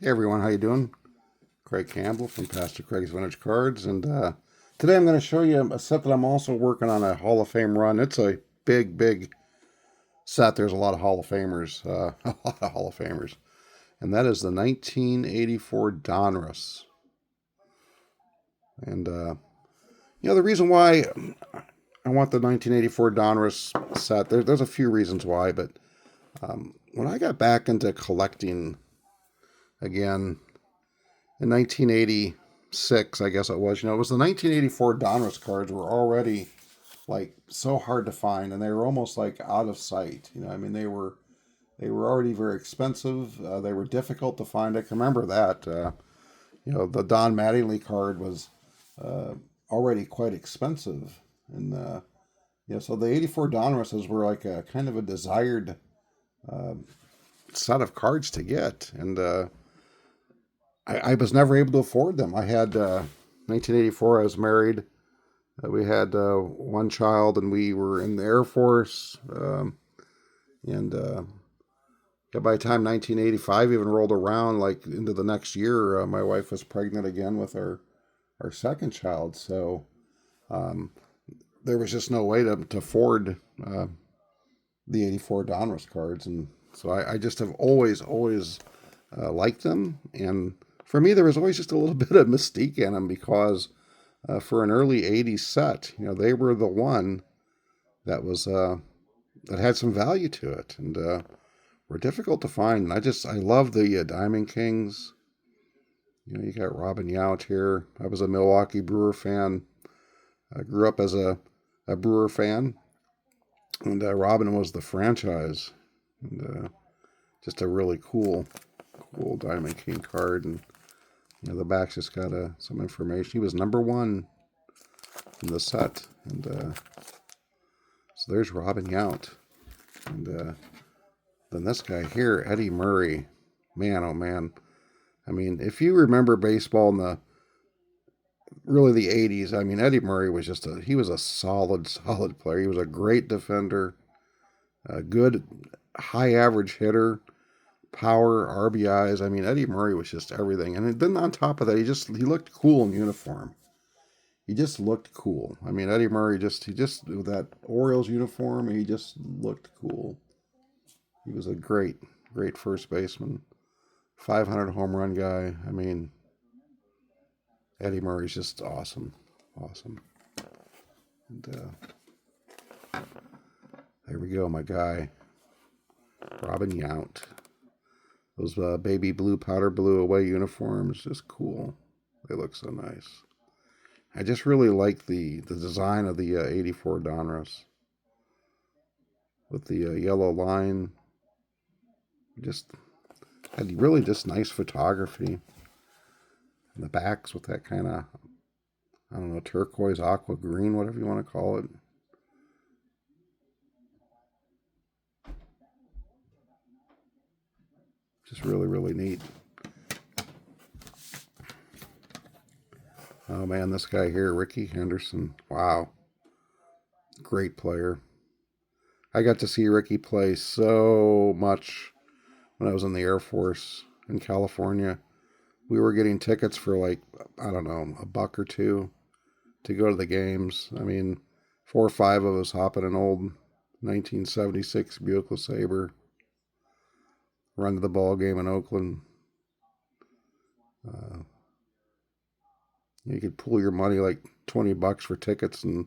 Hey everyone, how you doing? Craig Campbell from Pastor Craig's Vintage Cards, and today I'm going to show you a set that I'm also working on a Hall of Fame run. It's a big set. There's a lot of Hall of Famers, a lot of Hall of Famers, and that is the 1984 Donruss. And the reason why I want the 1984 Donruss set, there's a few reasons why, but when I got back into collecting again in 1986, I guess it was. It was the 1984 Donruss cards were already like so hard to find, and they were almost like out of sight. They were already very expensive. They were difficult to find. I can remember that. The Don Mattingly card was already quite expensive, and so the 84 Donrusses were like a kind of a desired set of cards to get, and I was never able to afford them. I had 1984. I was married. We had one child, and we were in the Air Force. And by the time 1985 even rolled around, like into the next year, my wife was pregnant again with our second child. So there was just no way to afford the 84 Donruss cards, and so I just have always liked them. And for me, there was always just a little bit of mystique in them because for an early 80s set, they were the one that was that had some value to it, and were difficult to find. And I love the Diamond Kings. You got Robin Yount here. I was a Milwaukee Brewer fan. I grew up as a Brewer fan, and Robin was the franchise, and just a really cool Diamond King card. And the back's just got some information. He was number one in the set, and so there's Robin Yount. And then this guy here, Eddie Murray. Man, oh man. If you remember baseball in the 80s, Eddie Murray was he was a solid player. He was a great defender, a good high average hitter, power, RBIs. Eddie Murray was just everything. And then on top of that, he looked cool in uniform. He just looked cool. Eddie Murray with that Orioles uniform, he just looked cool. He was a great first baseman, 500 home run guy. Eddie Murray's just awesome. And there we go, my guy, Robin Yount. Those baby blue, powder blue away uniforms, just cool. They look so nice. I just really like the design of the 84 Donruss with the yellow line. Just had really just nice photography. And the backs with that kind of, I don't know, turquoise, aqua green, whatever you want to call it. Just really neat. Oh man, this guy here, Rickey Henderson. Wow. Great player. I got to see Rickey play so much when I was in the Air Force in California. We were getting tickets for like, I don't know, $1 or $2 to go to the games. 4 or 5 of us hopping an old 1976 Buick LeSabre, run to the ball game in Oakland. You could pool your money like $20 for tickets and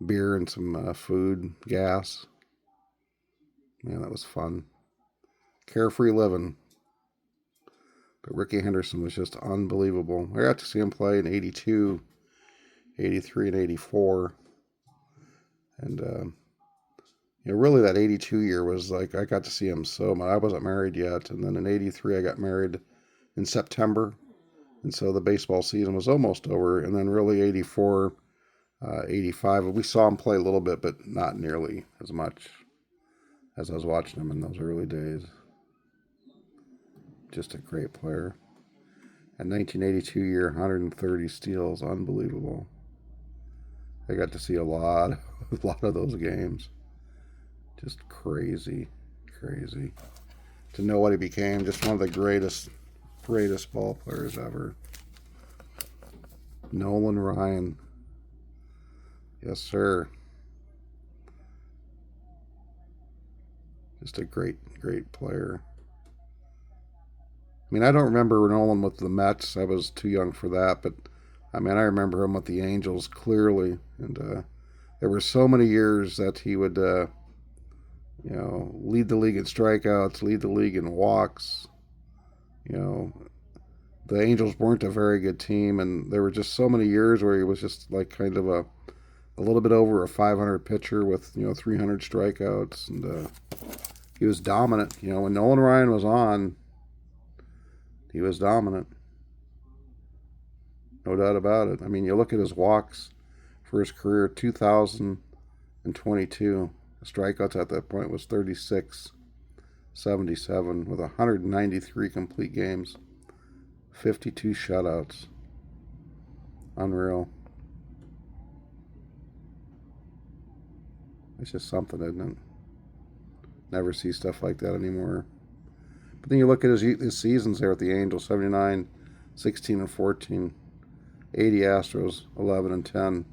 beer and some food, gas. Man, that was fun. Carefree living. But Rickey Henderson was just unbelievable. I got to see him play in 82, 83, and 84. And really that 82 year was like, I got to see him so much. I wasn't married yet. And then in 83, I got married in September. And so the baseball season was almost over. And then really 84, 85, we saw him play a little bit, but not nearly as much as I was watching him in those early days. Just a great player. And 1982 year, 130 steals, unbelievable. I got to see a lot of those games. Just crazy. To know what he became, just one of the greatest Greatest ball players ever. Nolan Ryan. Yes, sir. Just a great, great player. I mean, I don't remember Nolan with the Mets. I was too young for that, but I mean, I remember him with the Angels clearly. And there were so many years that he would, lead the league in strikeouts, lead the league in walks. The Angels weren't a very good team, and there were just so many years where he was just like kind of a little bit over a 500 pitcher with 300 strikeouts, and he was dominant. When Nolan Ryan was on, he was dominant, no doubt about it. I mean, you look at his walks for his career, 2,022. The strikeouts at that point was 36.77 with 193 complete games, 52 shutouts. Unreal. It's just something, isn't it? Never see stuff like that anymore. But then you look at his seasons there with the Angels: 79, 16 and 14, 80 Astros, 11 and 10.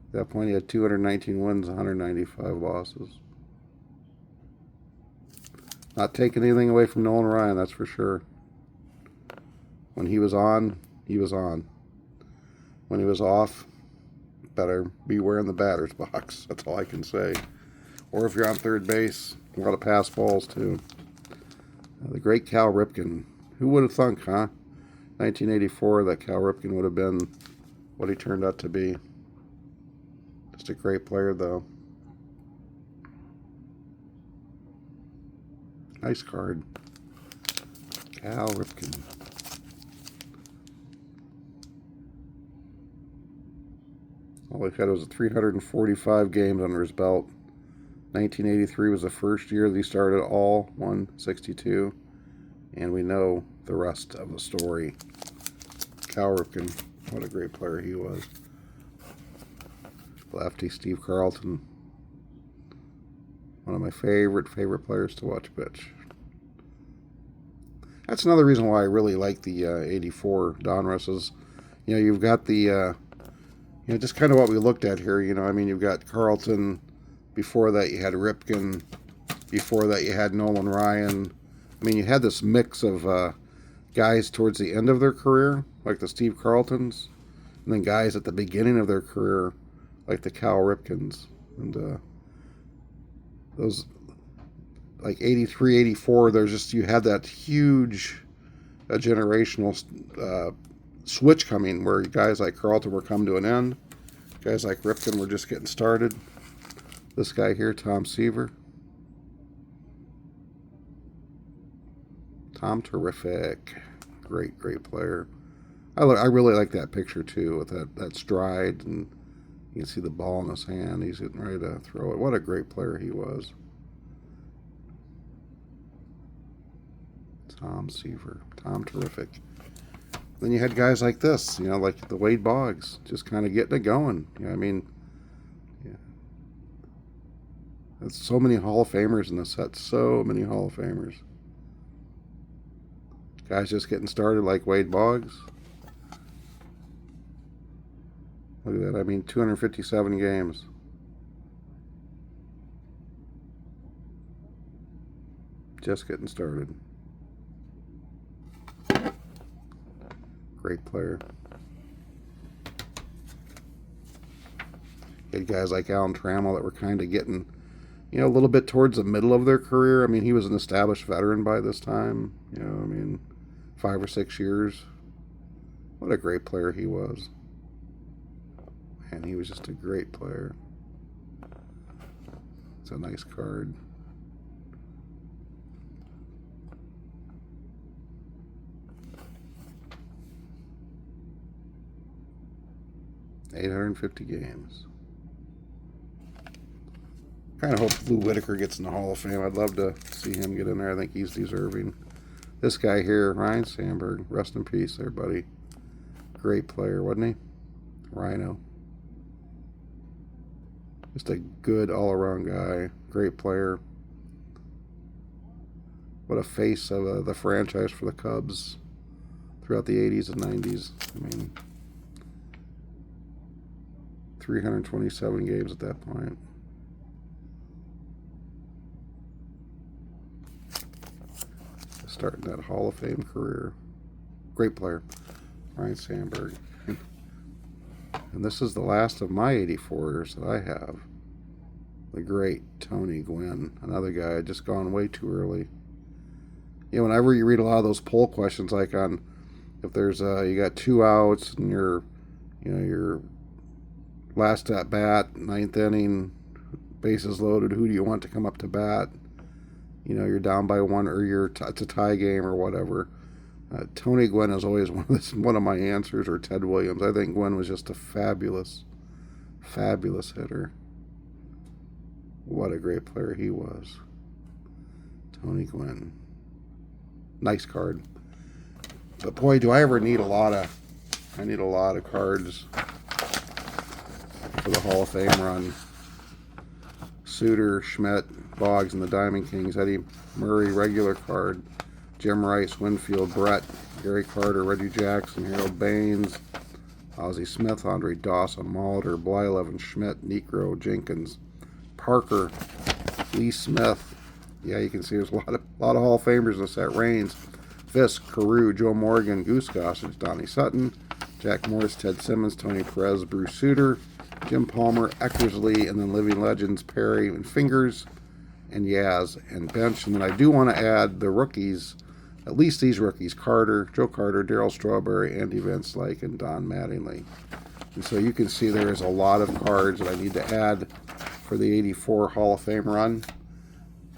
At that point, he had 219 wins, 195 losses. Not taking anything away from Nolan Ryan, that's for sure. When he was on, he was on. When he was off, better beware in the batter's box. That's all I can say. Or if you're on third base, a lot of pass balls too. The great Cal Ripken. Who would have thunk, huh? 1984, that Cal Ripken would have been what he turned out to be. Just a great player, though. Nice card. Cal Ripken. All he had was 345 games under his belt. 1983 was the first year that he started all 162. And we know the rest of the story. Cal Ripken, what a great player he was. Lefty Steve Carlton. One of my favorite players to watch pitch. That's another reason why I really like the 84 Donrusses. You've got the, just kind of what we looked at here. You've got Carlton. Before that, you had Ripken. Before that, you had Nolan Ryan. You had this mix of guys towards the end of their career, like the Steve Carltons, and then guys at the beginning of their career, like the Cal Ripkens. And those, like 83, 84, you had that huge generational switch coming where guys like Carlton were coming to an end. Guys like Ripken were just getting started. This guy here, Tom Seaver. Tom Terrific. Great, great player. I really like that picture, too, with that stride, and you can see the ball in his hand. He's getting ready to throw it. What a great player he was. Tom Seaver. Tom Terrific. Then you had guys like this, like the Wade Boggs, just kind of getting it going. There's so many Hall of Famers in this set. So many Hall of Famers. Guys just getting started like Wade Boggs. Look at that. 257 games. Just getting started. Great player. You had guys like Alan Trammell that were kind of getting, a little bit towards the middle of their career. He was an established veteran by this time. 5 or 6 years. What a great player he was. Man, he was just a great player. It's a nice card. $850 games. Kind of hope Lou Whitaker gets in the Hall of Fame. I'd love to see him get in there. I think he's deserving. This guy here, Ryan Sandberg. Rest in peace there, buddy. Great player, wasn't he? Rhino. Just a good all-around guy. Great player. What a face of the franchise for the Cubs throughout the 80s and 90s. I mean, 327 games at that point. Starting that Hall of Fame career. Great player, Ryan Sandberg. And this is the last of my 84ers that I have. The great Tony Gwynn, another guy had just gone way too early. You know, whenever you read a lot of those poll questions, like on if there's you got 2 outs and you're, you know, your last at bat, 9th inning, bases loaded, who do you want to come up to bat? You know, you're down by 1 or it's a tie game or whatever. Tony Gwynn is always one of my answers, or Ted Williams. I think Gwynn was just a fabulous hitter. What a great player he was. Tony Gwynn. Nice card. But boy, do I ever need a lot of cards for the Hall of Fame run. Suter, Schmidt, Boggs, and the Diamond Kings. Eddie Murray, regular card. Jim Rice, Winfield, Brett, Gary Carter, Reggie Jackson, Harold Baines, Ozzie Smith, Andre Dawson, Molitor, Blyleven, Schmidt, Negro, Jenkins, Parker, Lee Smith. Yeah, you can see there's a lot of Hall of Famers in this set. Raines, Fisk, Carew, Joe Morgan, Goose Gossage, Donnie Sutton, Jack Morris, Ted Simmons, Tony Perez, Bruce Suter, Jim Palmer, Eckersley, and then living legends Perry and Fingers, and Yaz and Bench. And then I do want to add the rookies, at least these rookies: Carter, Joe Carter, Darryl Strawberry, Andy Van Slyke, and Don Mattingly. And so you can see there is a lot of cards that I need to add for the 84 Hall of Fame run.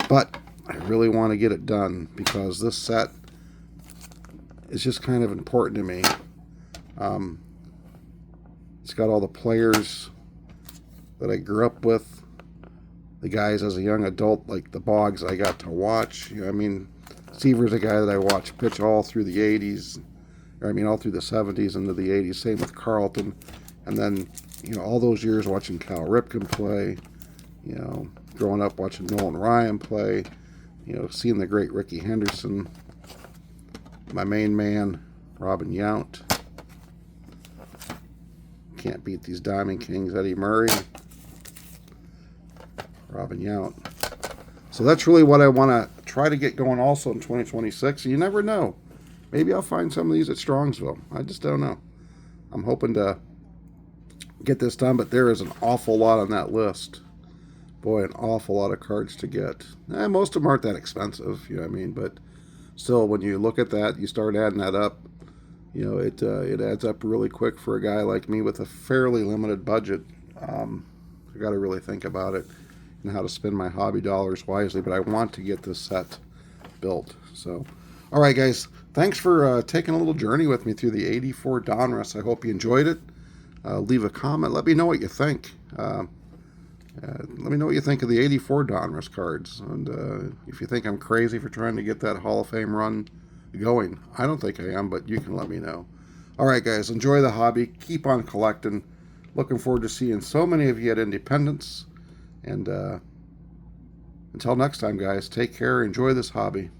But I really want to get it done because this set is just kind of important to me. It's got all the players that I grew up with, the guys as a young adult, like the Boggs I got to watch. You know, I mean, Seaver's a guy that I watched pitch all through the 80s, all through the 70s into the 80s. Same with Carlton. And then, you know, all those years watching Cal Ripken play, you know, growing up watching Nolan Ryan play, you know, seeing the great Ricky Henderson, my main man, Robin Yount. Can't beat these Diamond Kings, Eddie Murray, Robin Yount. So that's really what I want to try to get going also in 2026. You never know. Maybe I'll find some of these at Strongsville. I just don't know. I'm hoping to get this done, but there is an awful lot on that list. Boy, an awful lot of cards to get. Most of them aren't that expensive, you know what I mean? But still, when you look at that, you start adding that up, you know, it adds up really quick for a guy like me with a fairly limited budget. I got to really think about it and how to spend my hobby dollars wisely, but I want to get this set built. So, all right, guys, thanks for taking a little journey with me through the 84 Donruss. I hope you enjoyed it. Leave a comment. Let me know what you think. Let me know what you think of the 84 Donruss cards. And if you think I'm crazy for trying to get that Hall of Fame run going. I don't think I am, but you can let me know. All right, guys, enjoy the hobby. Keep on collecting. Looking forward to seeing so many of you at Independence. And until next time, guys, take care. Enjoy this hobby.